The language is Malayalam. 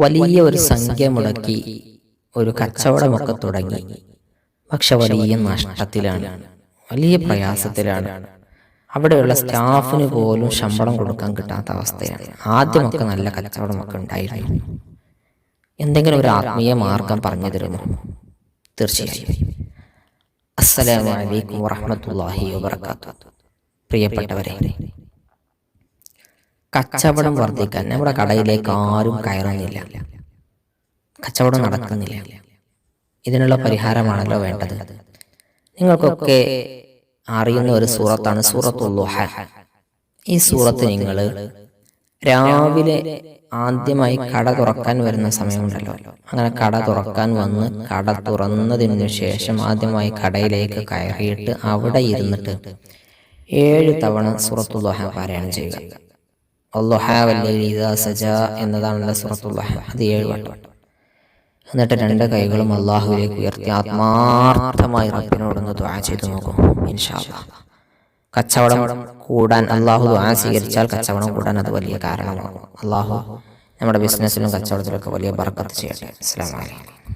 വലിയ ഒരു സംഖ്യ മുടക്കി ഒരു കച്ചവടമൊക്കെ തുടങ്ങി. പക്ഷെ വലിയ നഷ്ടത്തിലാണ്, വലിയ പ്രയാസത്തിലാണ്. അവിടെയുള്ള സ്റ്റാഫിന് പോലും ശമ്പളം കൊടുക്കാൻ കിട്ടാത്ത അവസ്ഥയാണ്. ആദ്യമൊക്കെ നല്ല കച്ചവടമൊക്കെ ഉണ്ടായിരുന്നു. എന്തെങ്കിലും ഒരു ആത്മീയ മാർഗം പറഞ്ഞു തരുമോ? തീർച്ചയായും. അസ്സലാമു അലൈക്കും വറഹ്മത്തുള്ളാഹി വബറകാതുഹു. പ്രിയപ്പെട്ടവരെ, കച്ചവടം വർദ്ധിക്കാൻ നമ്മുടെ കടയിലേക്ക് ആരും കയറുന്നില്ല, കച്ചവടം നടക്കുന്നില്ല. ഇതിനുള്ള പരിഹാരമാണല്ലോ വേണ്ടത്. നിങ്ങൾക്കൊക്കെ അറിയുന്ന ഒരു സൂറത്താണ് സൂറത്തുൽ ളുഹ. ഈ സൂറത്ത് നിങ്ങൾ രാവിലെ ആദ്യമായി കട തുറക്കാൻ വരുന്ന സമയമുണ്ടല്ലോ, അങ്ങനെ കട തുറക്കാൻ വന്ന് കട തുറന്നതിനു ശേഷം ആദ്യമായി കടയിലേക്ക് കയറിയിട്ട് അവിടെ ഇരുന്നിട്ട് 7 തവണ സൂറത്തുൽ ളുഹ പാരായണം ചെയ്യുക. വദ്ദുഹാ വല്ലൈലി ഇദാ സജാ എന്നതാണല്ലോ സൂറത്തുൽ ളുഹ. അത് 7 വട്ടം. എന്നിട്ട് 2 കൈകളും അള്ളാഹുവിലേക്ക് ഉയർത്തി ആത്മാർത്ഥമായി റബ്ബിനോടൊന്ന് ദുആ ചെയ്തു നോക്കും. ഇൻഷാ അല്ലാഹ് കച്ചവടം കൂടാൻ, അള്ളാഹു ദുആ സ്വീകരിച്ചാൽ കച്ചവടം കൂടാൻ അത് വലിയ കാരണമാകും. അള്ളാഹു നമ്മുടെ ബിസിനസ്സിലും കച്ചവടത്തിലൊക്കെ വലിയ ബർക്കത്ത് ചെയ്യട്ടെ. അസ്സലാമു അലൈക്കും.